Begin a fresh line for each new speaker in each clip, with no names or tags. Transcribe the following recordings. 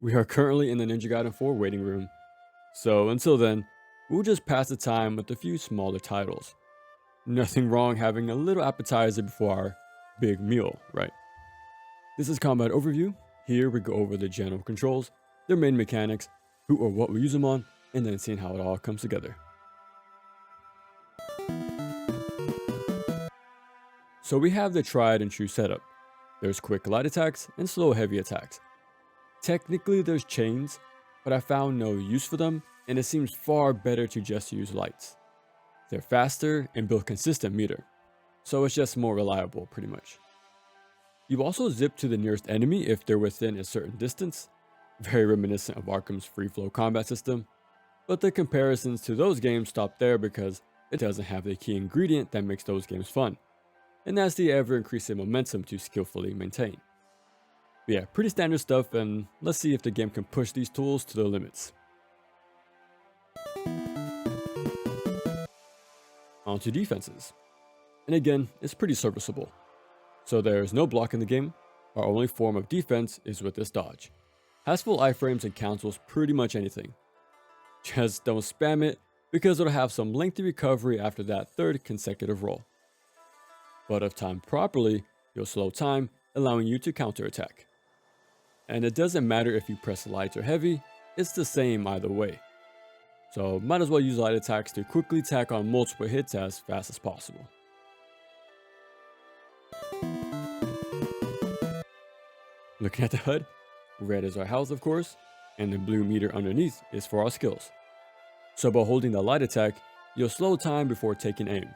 We are currently in the Ninja Gaiden 4 waiting room, so until then, we'll just pass the time with a few smaller titles. Nothing wrong having a little appetizer before our big meal, right? This is Combat Overview. Here we go over the general controls, their main mechanics, who or what we use them on, and then seeing how it all comes together. So we have the tried and true setup. There's quick light attacks and slow heavy attacks. Technically there's chains, but I found no use for them, and it seems far better to just use lights. They're faster and build consistent meter, so it's just more reliable pretty much. You also zip to the nearest enemy if they're within a certain distance, very reminiscent of Arkham's free flow combat system, but the comparisons to those games stop there because it doesn't have the key ingredient that makes those games fun, and that's the ever increasing momentum to skillfully maintain. But yeah, pretty standard stuff, and let's see if the game can push these tools to their limits. On to defenses. And again, it's pretty serviceable. So there's no block in the game, our only form of defense is with this dodge. Has full iframes and cancels pretty much anything. Just don't spam it, because it'll have some lengthy recovery after that third consecutive roll. But if timed properly, you'll slow time, allowing you to counterattack. And it doesn't matter if you press light or heavy, it's the same either way. So might as well use light attacks to quickly tack on multiple hits as fast as possible. Looking at the HUD, red is our health of course, and the blue meter underneath is for our skills. So by holding the light attack, you'll slow time before taking aim,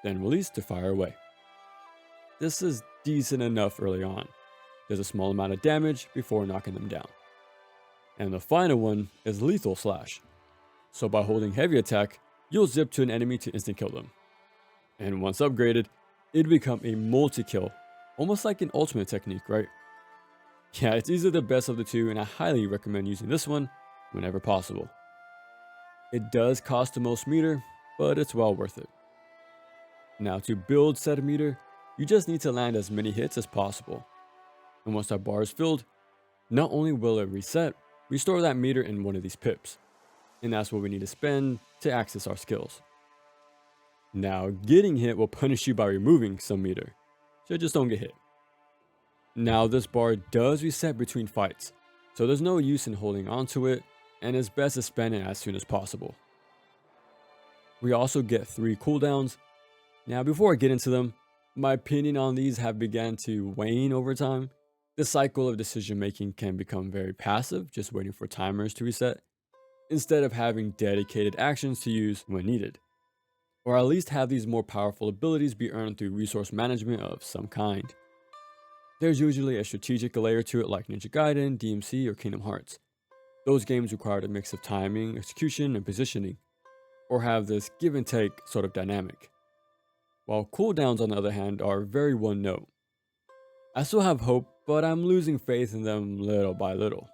then release to fire away. This is decent enough early on. There's a small amount of damage before knocking them down. And the final one is lethal slash. So by holding heavy attack, you'll zip to an enemy to instant kill them. And once upgraded, it'll become a multi-kill, almost like an ultimate technique, right? Yeah, it's easily the best of the two, and I highly recommend using this one whenever possible. It does cost the most meter, but it's well worth it. Now to build said meter, you just need to land as many hits as possible. And once that bar is filled, not only will it reset, we store that meter in one of these pips. And that's what we need to spend to access our skills. Now, getting hit will punish you by removing some meter, so just don't get hit. Now, this bar does reset between fights, so there's no use in holding onto it, and it's best to spend it as soon as possible. We also get 3 cooldowns. Now, before I get into them, my opinion on these have begun to wane over time. The cycle of decision making can become very passive, just waiting for timers to reset, instead of having dedicated actions to use when needed. Or at least have these more powerful abilities be earned through resource management of some kind. There's usually a strategic layer to it like Ninja Gaiden, DMC, or Kingdom Hearts. Those games require a mix of timing, execution, and positioning, or have this give and take sort of dynamic. While cooldowns on the other hand are very one note. I still have hope, but I'm losing faith in them little by little.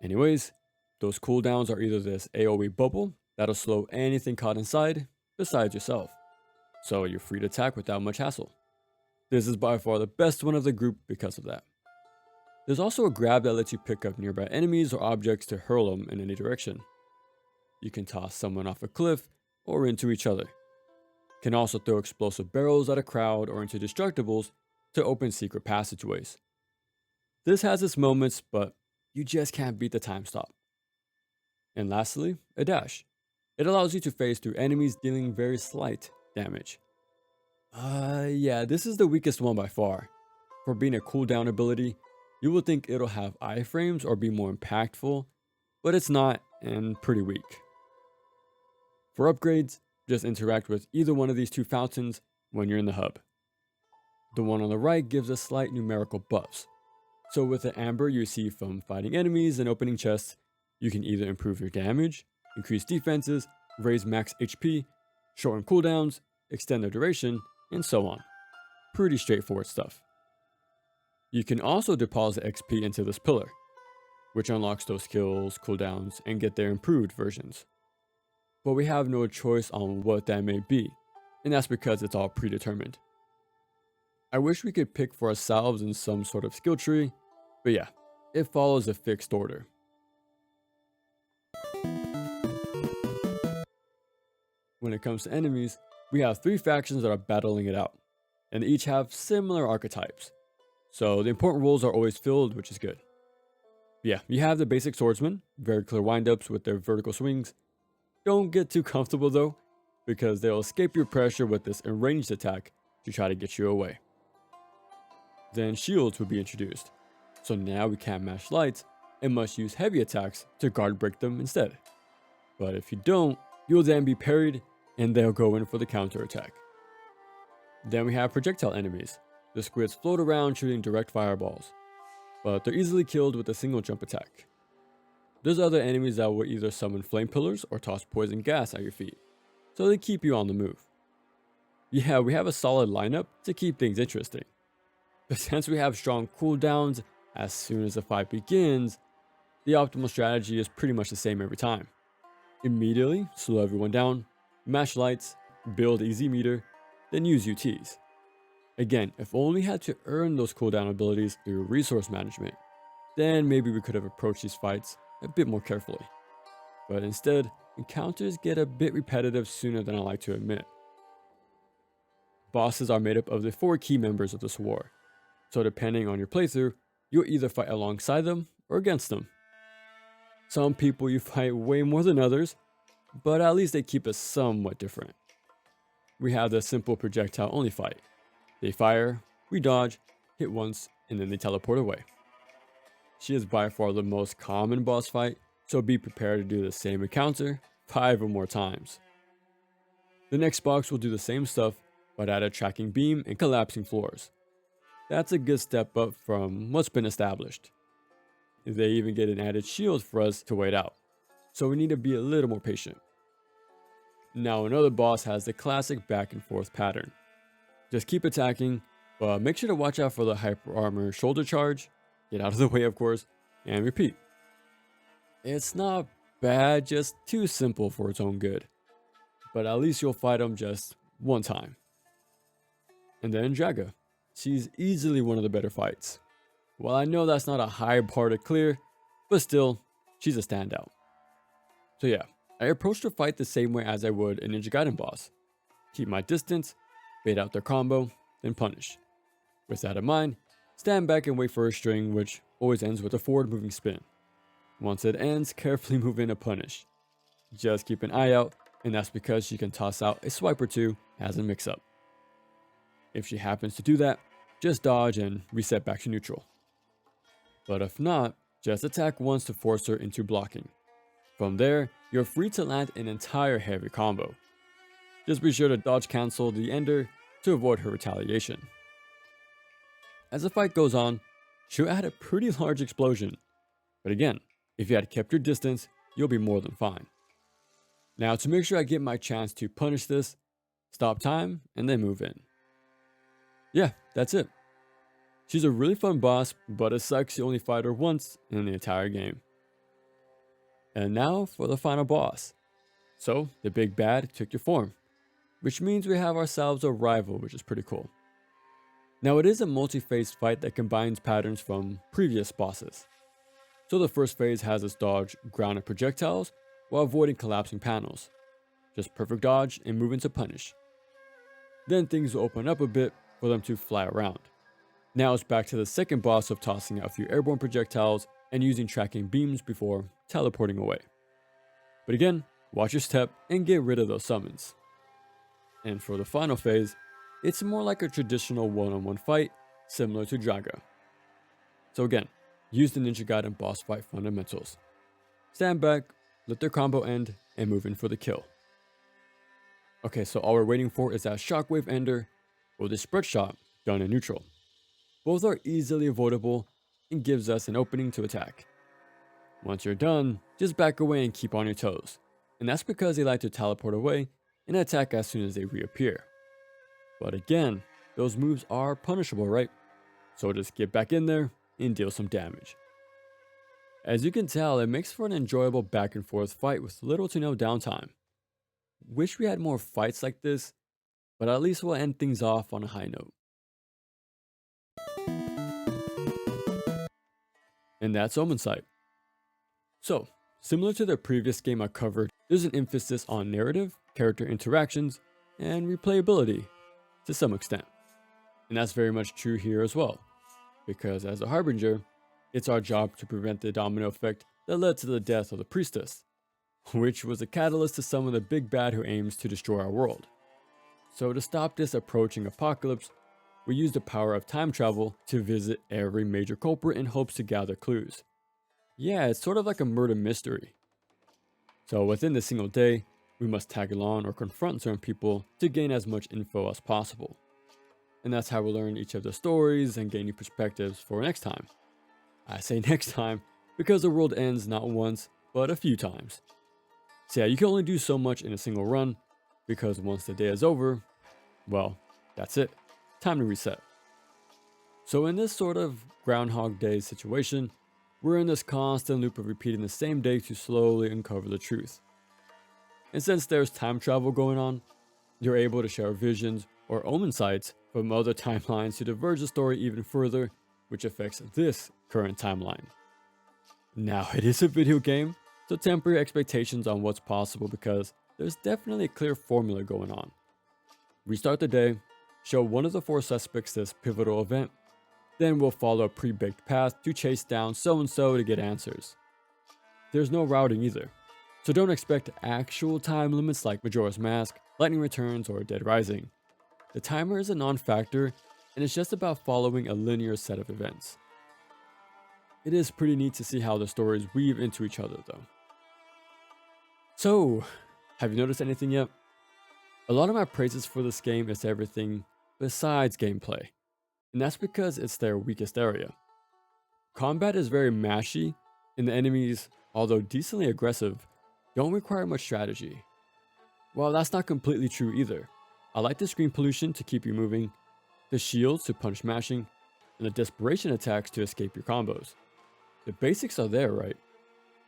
Anyways, those cooldowns are either this AoE bubble that'll slow anything caught inside besides yourself, so you're free to attack without much hassle. This is by far the best one of the group because of that. There's also a grab that lets you pick up nearby enemies or objects to hurl them in any direction. You can toss someone off a cliff or into each other. Can also throw explosive barrels at a crowd or into destructibles to open secret passageways. This has its moments, but you just can't beat the time stop. And lastly, a dash. It allows you to phase through enemies dealing very slight damage. Yeah, this is the weakest one by far. For being a cooldown ability, you would think it'll have iframes or be more impactful, but it's not, and pretty weak. For upgrades, just interact with either one of these 2 fountains when you're in the hub. The one on the right gives us slight numerical buffs. So with the amber you receive from fighting enemies and opening chests, you can either improve your damage, increase defenses, raise max HP, shorten cooldowns, extend their duration, and so on. Pretty straightforward stuff. You can also deposit XP into this pillar, which unlocks those skills, cooldowns, and get their improved versions. But we have no choice on what that may be, and that's because it's all predetermined. I wish we could pick for ourselves in some sort of skill tree, but yeah, It follows a fixed order. When it comes to enemies, we have 3 factions that are battling it out, and they each have similar archetypes. So the important roles are always filled, which is good. Yeah, you have the basic swordsman, very clear windups with their vertical swings. Don't get too comfortable though, because they'll escape your pressure with this ranged attack to try to get you away. Then shields will be introduced. So now we can't mash lights and must use heavy attacks to guard break them instead. But if you don't, you'll then be parried and they'll go in for the counter attack. Then we have projectile enemies. The squids float around shooting direct fireballs, but they're easily killed with a single jump attack. There's other enemies that will either summon flame pillars or toss poison gas at your feet, so they keep you on the move. Yeah, we have a solid lineup to keep things interesting. But since we have strong cooldowns as soon as the fight begins, the optimal strategy is pretty much the same every time. Immediately slow everyone down, mash lights, build easy meter, then use UTs. Again, if only had to earn those cooldown abilities through resource management, then maybe we could have approached these fights a bit more carefully. But instead, encounters get a bit repetitive sooner than I like to admit. Bosses are made up of the 4 key members of this war, so depending on your playthrough, you'll either fight alongside them or against them. Some people you fight way more than others, but at least they keep it somewhat different. We have the simple projectile only fight. They fire, we dodge, hit once, and then they teleport away. She is by far the most common boss fight, so be prepared to do the same encounter 5 or more times. The next box will do the same stuff, but add a tracking beam and collapsing floors. That's a good step up from what's been established. They even get an added shield for us to wait out, so we need to be a little more patient. Now another boss has the classic back and forth pattern. Just keep attacking, but make sure to watch out for the hyper armor shoulder charge, get out of the way of course, and repeat. It's not bad, just too simple for its own good, but at least you'll fight them just one time. And then Draga. She's easily one of the better fights. Well, I know that's not a high bar to clear, but still, she's a standout. So yeah, I approached the fight the same way as I would a Ninja Gaiden boss. Keep my distance, bait out their combo, then punish. With that in mind, stand back and wait for a string, which always ends with a forward moving spin. Once it ends, carefully move in a punish. Just keep an eye out, and that's because she can toss out a swipe or two as a mix up. If she happens to do that, just dodge and reset back to neutral. But if not, just attack once to force her into blocking. From there, you're free to land an entire heavy combo. Just be sure to dodge cancel the ender to avoid her retaliation. As the fight goes on, she'll add a pretty large explosion. But again, if you had kept your distance, you'll be more than fine. Now to make sure I get my chance to punish this, stop time and then move in. Yeah, that's it. She's a really fun boss, but it sucks you only fight her once in the entire game. And now for the final boss. So, the big bad took your form, which means we have ourselves a rival, which is pretty cool. Now it is a multi-phase fight that combines patterns from previous bosses. So the first phase has us dodge grounded projectiles while avoiding collapsing panels. Just perfect dodge and move into punish. Then things will open up a bit for them to fly around. Now it's back to the second boss of tossing out a few airborne projectiles and using tracking beams before teleporting away. But again, watch your step and get rid of those summons. And for the final phase, it's more like a traditional one-on-one fight similar to Draga. So again, use the Ninja Gaiden boss fight fundamentals. Stand back, let their combo end, and move in for the kill. Okay, so all we're waiting for is that shockwave ender or the spread shot done in neutral. Both are easily avoidable and gives us an opening to attack. Once you're done, just back away and keep on your toes. And that's because they like to teleport away and attack as soon as they reappear. But again, those moves are punishable, right? So just get back in there and deal some damage. As you can tell, it makes for an enjoyable back and forth fight with little to no downtime. Wish we had more fights like this, but at least we'll end things off on a high note. and that's Omensight. So, similar to the previous game I covered, there's an emphasis on narrative, character interactions, and replayability to some extent. And that's very much true here as well, because as a Harbinger, it's our job to prevent the domino effect that led to the death of the priestess, which was a catalyst to summon the big bad who aims to destroy our world. So to stop this approaching apocalypse, we use the power of time travel to visit every major culprit in hopes to gather clues. Yeah, it's sort of like a murder mystery. So within the single day, we must tag along or confront certain people to gain as much info as possible. And that's how we learn each of the stories and gain new perspectives for next time. I say next time because the world ends not once, but a few times. So yeah, you can only do so much in a single run, because once the day is over, well, that's it. Time to reset. So in this sort of Groundhog Day situation, we're in this constant loop of repeating the same day to slowly uncover the truth. And since there's time travel going on, you're able to share visions or Omensights from other timelines to diverge the story even further, which affects this current timeline. Now, it is a video game, so temper your expectations on what's possible because there's definitely a clear formula going on. Restart the day, show one of the 4 suspects this pivotal event, then we'll follow a pre-baked path to chase down so-and-so to get answers. There's no routing either, so don't expect actual time limits like Majora's Mask, Lightning Returns, or Dead Rising. The timer is a non-factor, and it's just about following a linear set of events. It is pretty neat to see how the stories weave into each other though. So, have you noticed anything yet? A lot of my praises for this game is everything besides gameplay, and that's because it's their weakest area. Combat is very mashy, and the enemies, although decently aggressive, don't require much strategy. Well, that's not completely true either. I like the screen pollution to keep you moving, the shields to punish mashing, and the desperation attacks to escape your combos. The basics are there, right?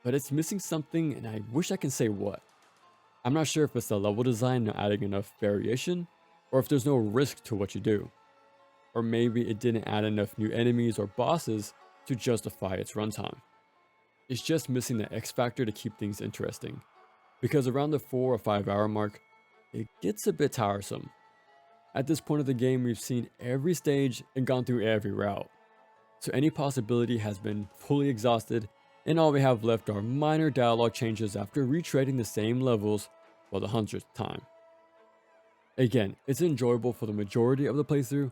But it's missing something, and I wish I can say what. I'm not sure if it's the level design not adding enough variation, or if there's no risk to what you do. Or maybe it didn't add enough new enemies or bosses to justify its runtime. It's just missing the X factor to keep things interesting, because around the 4 or 5 hour mark, it gets a bit tiresome. At this point of the game, we've seen every stage and gone through every route, so any possibility has been fully exhausted, and all we have left are minor dialogue changes after retreading the same levels for the 100th time. Again, it's enjoyable for the majority of the playthrough,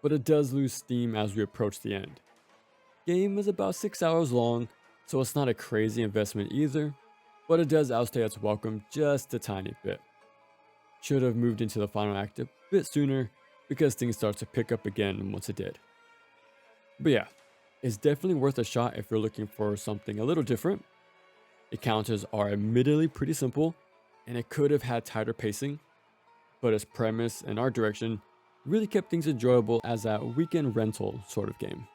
but it does lose steam as we approach the end. Game is about 6 hours long, so it's not a crazy investment either, but it does outstay its welcome just a tiny bit. Should have moved into the final act a bit sooner, because things start to pick up again once it did. But yeah, it's definitely worth a shot if you're looking for something a little different. Encounters are admittedly pretty simple, and it could have had tighter pacing, but its premise and art direction really kept things enjoyable as a weekend rental sort of game.